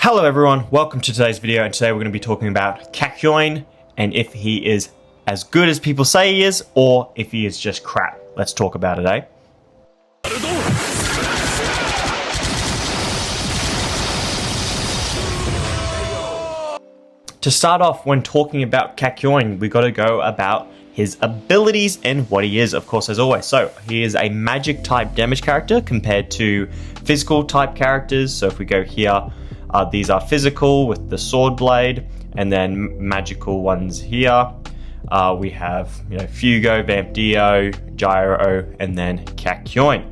Hello everyone, welcome to today's video, and today we're going to be talking about Kakyoin and if he is as good as people say he is or if he is just crap. Let's talk about it, eh? To start off, when talking about Kakyoin, we got to go about his abilities and what he is, of course, as always. So he is a magic type damage character compared to physical type characters. So if we go here, these are physical with the sword blade, and then magical ones here. We have, Fugo, Vampdio, Gyro, and then Kakyoin.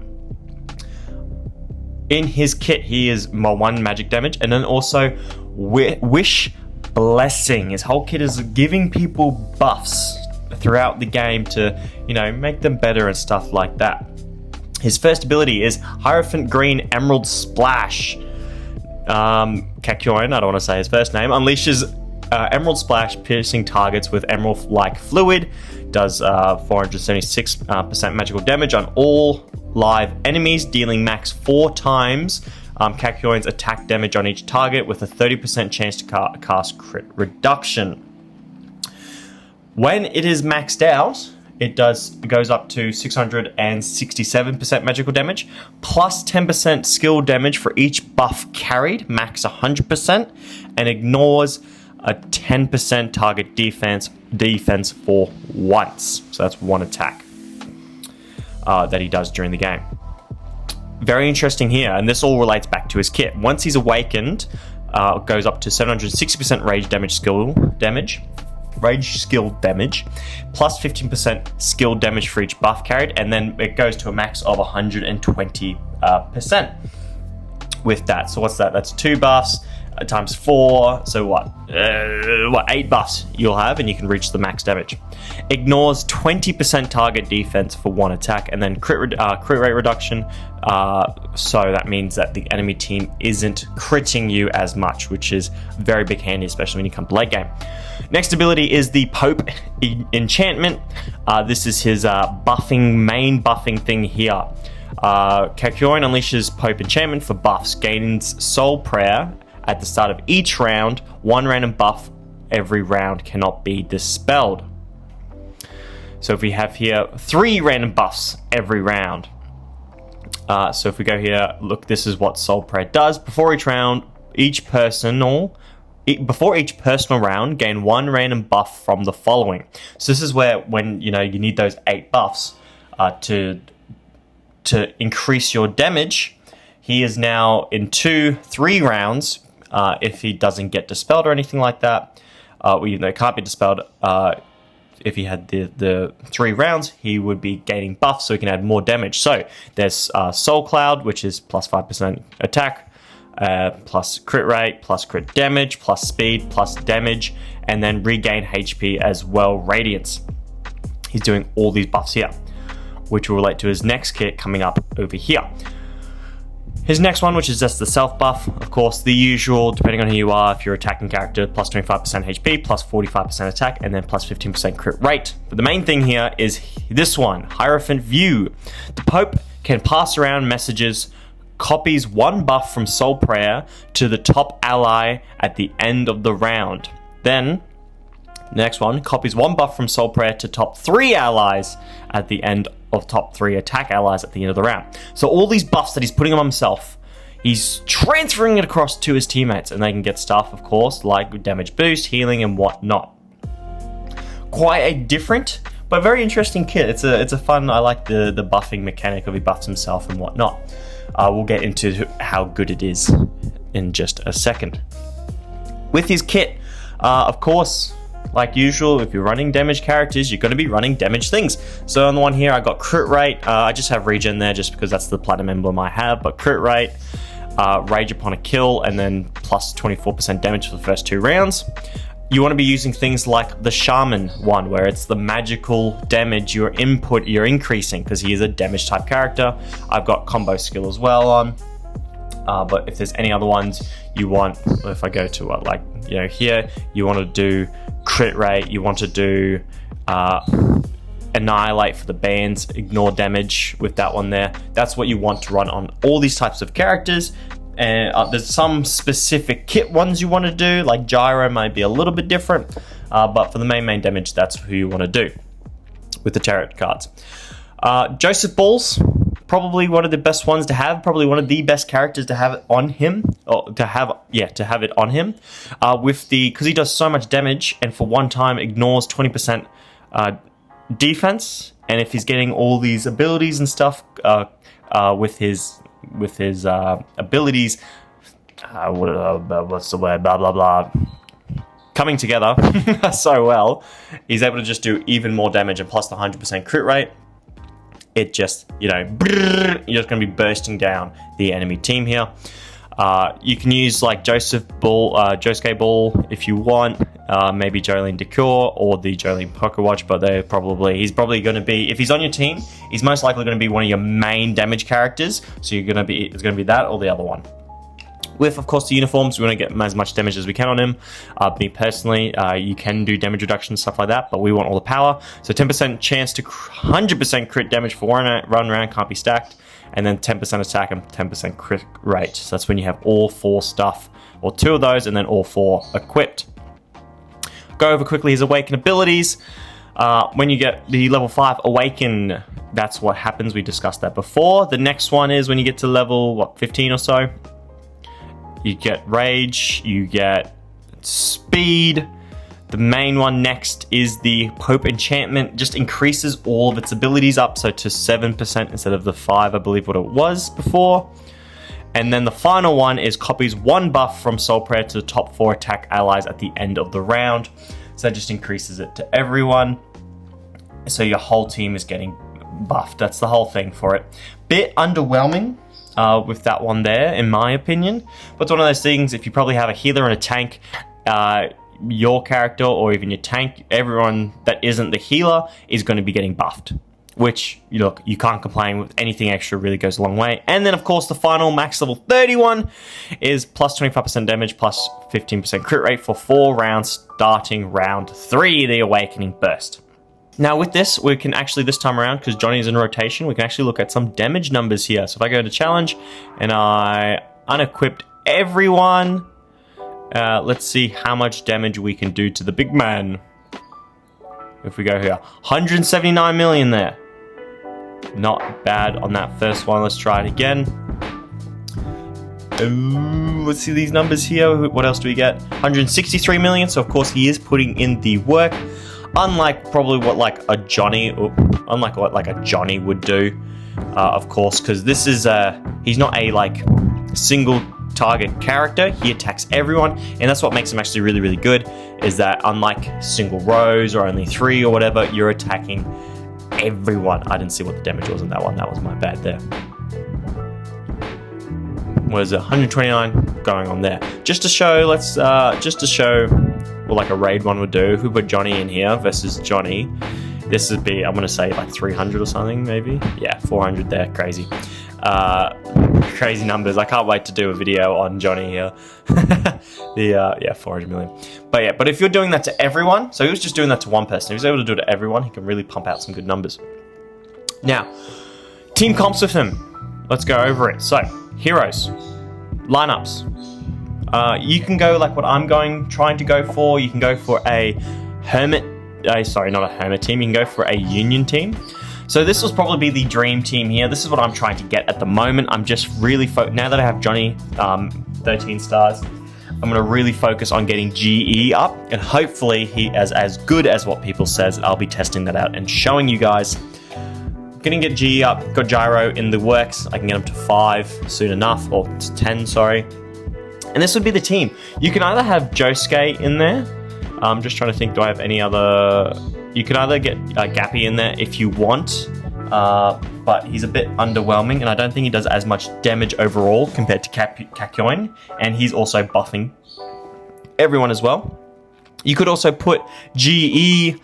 In his kit, he is 1 magic damage, and then also Wish Blessing. His whole kit is giving people buffs throughout the game to, make them better and stuff like that. His first ability is Hierophant Green Emerald Splash. Kakyoin, I don't want to say his first name, unleashes Emerald piercing targets with emerald-like fluid, does 476% magical damage on all live enemies, dealing max 4 times Kakyoin's attack damage on each target with a 30% chance to cast crit reduction. When it is maxed out, it goes up to 667% magical damage, plus 10% skill damage for each buff carried, max 100%, and ignores a 10% target defense for once. So that's 1 attack that he does during the game. Very interesting here, and this all relates back to his kit. Once he's awakened, goes up to 760% rage skill damage, plus 15% skill damage for each buff carried, and then it goes to a max of 120% with that. So what's that? That's 2 buffs times 4. So what? 8 buffs you'll have, and you can reach the max damage. Ignores 20% target defense for 1 attack, and then crit rate reduction. So that means that the enemy team isn't critting you as much, which is very big handy, especially when you come to late game. Next ability is the Pope enchantment. This is his main buffing thing here. Kakyoin unleashes Pope enchantment for buffs, gains soul prayer at the start of each round. 1 random buff every round cannot be dispelled. So if we have here 3 random buffs every round. So if we go here, look, this is what soul prayer does. Before each personal round, gain 1 random buff from the following. So this is where when you need those 8 buffs to increase your damage. He is now in 2-3 rounds. If he doesn't get dispelled or anything like that, even though it can't be dispelled, if he had the 3 rounds, he would be gaining buffs, so he can add more damage. So there's Soul Cloud, which is plus 5% attack, plus crit rate, plus crit damage, plus speed, plus damage, and then regain HP as well, Radiance. He's doing all these buffs here, which will relate to his next kit coming up over here. His next one, which is just the self buff, of course, the usual, depending on who you are, if you're attacking character, plus 25% HP, plus 45% attack, and then plus 15% crit rate. But the main thing here is this one, Hierophant View. The Pope can pass around messages, copies 1 buff from Soul Prayer to the top ally at the end of the round. Then, the next one, copies 1 buff from Soul Prayer to top 3 allies at the end of top 3 attack allies at the end of the round. So all these buffs that he's putting on himself, he's transferring it across to his teammates, and they can get stuff, of course, like damage boost, healing, and whatnot. Quite a different, but very interesting kit. It's a fun, I like the buffing mechanic of he buffs himself and whatnot. We'll get into how good it is in just a second. With his kit, of course, like usual, if you're running damage characters, you're going to be running damage things. So on the one here, I got crit rate. I just have regen there just because that's the platinum emblem I have. But crit rate, rage upon a kill, and then plus 24% damage for the first 2 rounds. You want to be using things like the Shaman one, where it's the magical damage you're increasing, because he is a damage type character. I've got combo skill as well on. But if there's any other ones you want, if I go to here, you want to do crit rate, you want to do annihilate for the bands, ignore damage with that one there. That's what you want to run on all these types of characters. And there's some specific kit ones you want to do, like Gyro might be a little bit different, but for the main damage, that's who you want to do with the tarot cards. Joseph Balls, probably one of the best ones to have, probably one of the best characters to have it on him, or to have it on him, because he does so much damage, and for one time ignores 20% defense, and if he's getting all these abilities and stuff with his abilities, what's the word, blah blah blah, coming together so well, he's able to just do even more damage, and plus the 100% crit rate, it just, you're just going to be bursting down the enemy team here. You can use like Josuke Ball if you want, maybe Jolene Decor or the Jolene Poker Watch, but he's probably going to be, if he's on your team, he's most likely going to be one of your main damage characters. So it's going to be that or the other one. With, of course, the uniforms, we want to get as much damage as we can on him. Me personally, you can do damage reduction, stuff like that, but we want all the power. So 10% chance to 100% crit damage for one round can't be stacked, and then 10% attack and 10% crit rate. So that's when you have all 4 stuff, or 2 of those, and then all 4 equipped. Go over quickly his Awaken abilities. When you get the level 5 Awaken, that's what happens. We discussed that before. The next one is when you get to level, 15 or so. You get Rage, you get Speed. The main one next is the Pope Enchantment. Just increases all of its abilities up, so to 7% instead of the 5, I believe what it was before. And then the final one is copies 1 buff from Soul Prayer to the top 4 attack allies at the end of the round. So that just increases it to everyone. So your whole team is getting buffed. That's the whole thing for it. Bit underwhelming with that one there, in my opinion. But it's one of those things, if you probably have a healer and a tank, your character or even your tank, everyone that isn't the healer is going to be getting buffed. Which, look, you can't complain with anything extra, really goes a long way. And then, of course, the final max level 31 is plus 25% damage, plus 15% crit rate for 4 rounds, starting round 3, the Awakening Burst. Now, with this, we can actually, this time around, because Johnny's in rotation, we can actually look at some damage numbers here. So if I go to challenge and I unequipped everyone, let's see how much damage we can do to the big man. If we go here, 179 million there. Not bad on that first one. Let's try it again. Ooh, let's see these numbers here. What else do we get? 163 million. So of course he is putting in the work. Unlike probably what like a Johnny would do, of course, because this is he's not a like single target character. He attacks everyone, and that's what makes him actually really, really good, is that unlike single rows or only 3 or whatever, you're attacking everyone. I didn't see what the damage was on that one. That was my bad there. Was it 129 going on there? Just to show, what like a raid one would do. If we put Johnny in here versus Johnny, this would be, I'm going to say like 300 or something, maybe. Yeah, 400 there. Crazy. Crazy numbers. I can't wait to do a video on Johnny here. 400 million. But if you're doing that to everyone, so he was just doing that to one person. If he's able to do it to everyone, he can really pump out some good numbers. Now, team comps with him. Let's go over it. So, heroes, lineups. You can go like what I'm trying to go for. You can go for a hermit. Not a hermit team. You can go for a union team. So this will probably be the dream team here. This is what I'm trying to get at the moment. I'm just really now that I have Johnny 13 stars, I'm going to really focus on getting GE up, and hopefully he is as good as what people says. I'll be testing that out and showing you guys. Gonna get GE up. Got Gyro in the works. I can get him to 5 soon enough, or to 10, sorry. And this would be the team. You can either have Josuke in there. I'm just trying to think, do I have any other... You can either get Gappy in there if you want, but he's a bit underwhelming, and I don't think he does as much damage overall compared to Kakyoin, and he's also buffing everyone as well. You could also put GER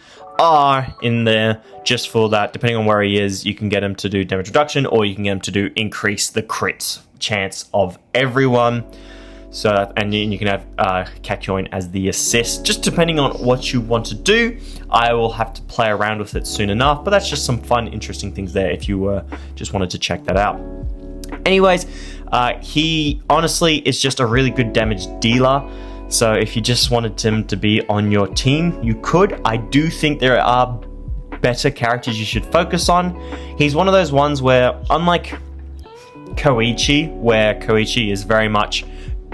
in there just for that. Depending on where he is, you can get him to do damage reduction, or you can get him to do increase the crits chance of everyone. So, and you can have Kakyoin as the assist, just depending on what you want to do. I will have to play around with it soon enough, but that's just some fun, interesting things there if you just wanted to check that out. Anyways, he honestly is just a really good damage dealer. So if you just wanted him to be on your team, you could. I do think there are better characters you should focus on. He's one of those ones where, unlike Koichi, where Koichi is very much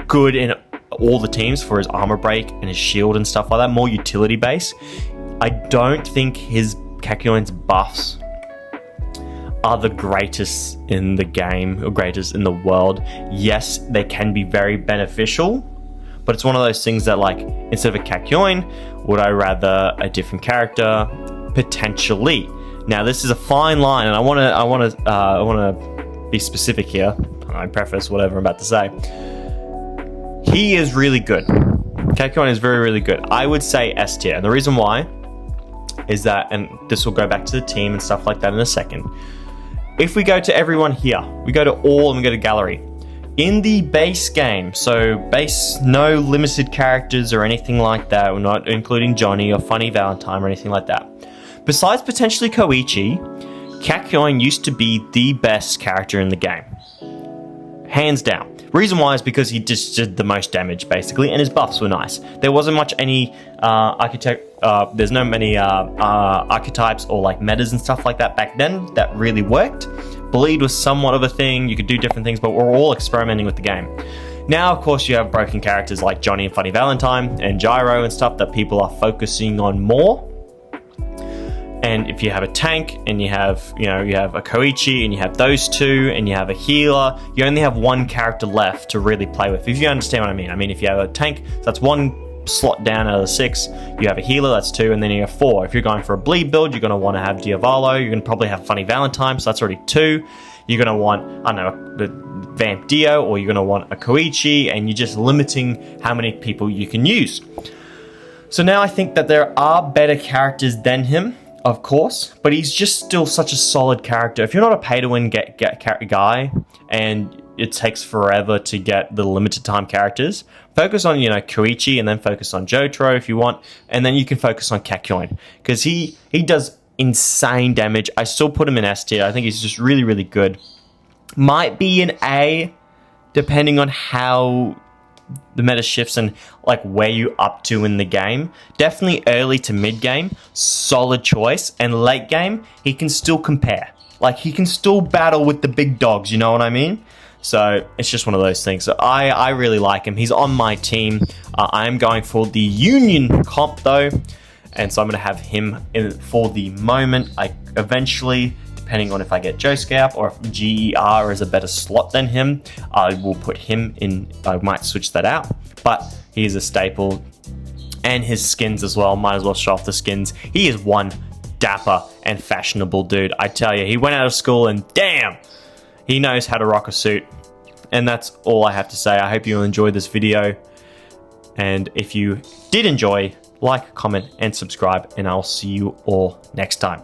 good in all the teams for his armor break and his shield and stuff like that, more utility based, I don't think his Kakyoin's buffs are the greatest in the game or greatest in the world. Yes, they can be very beneficial, but it's one of those things that, like, instead of a Kakyoin, would I rather a different character? Potentially. Now, this is a fine line, and I want to be specific here. I preface whatever I'm about to say. He is really good. Kakyoin is very, really good. I would say S tier, and the reason why is that, and this will go back to the team and stuff like that in a second. If we go to everyone here, we go to all and we go to gallery. In the base game, so base, no limited characters or anything like that, we're not including Johnny or Funny Valentine or anything like that. Besides potentially Koichi, Kakyoin used to be the best character in the game. Hands down. Reason why is because he just did the most damage, basically, and his buffs were nice. There wasn't much any there's no many archetypes or like metas and stuff like that back then that really worked. Bleed was somewhat of a thing, you could do different things, but we're all experimenting with the game. Now, of course, you have broken characters like Johnny and Funny Valentine and Gyro and stuff that people are focusing on more. And if you have a tank and you have, you have a Koichi and you have those two and you have a healer, you only have one character left to really play with. If you understand what I mean. I mean, if you have a tank, that's one slot down out of the 6. You have a healer, that's 2, and then you have 4. If you're going for a bleed build, you're going to want to have Diavolo. You're going to probably have Funny Valentine, so that's already 2. You're going to want, I don't know, the Vamp Dio, or you're going to want a Koichi, and you're just limiting how many people you can use. So now I think that there are better characters than him, of course, but he's just still such a solid character. If you're not a pay-to-win guy, and it takes forever to get the limited time characters, focus on, Koichi, and then focus on Jotaro if you want, and then you can focus on Kakyoin, because he does insane damage. I still put him in S tier. I think he's just really, really good. Might be an A, depending on how the meta shifts and like where you up to in the game. Definitely early to mid game, solid choice, and late game, he can still compare. Like, he can still battle with the big dogs, you know what I mean? So it's just one of those things. So I really like him. He's on my team. I am going for the Union comp though, and so I'm going to have him in for the moment. I eventually, depending on if I get Josuke up or if GER is a better slot than him, I will put him in. I might switch that out, but he's a staple. And his skins as well. Might as well show off the skins. He is one dapper and fashionable dude. I tell you, he went out of school and damn, he knows how to rock a suit. And that's all I have to say. I hope you enjoyed this video. And if you did enjoy, like, comment, and subscribe. And I'll see you all next time.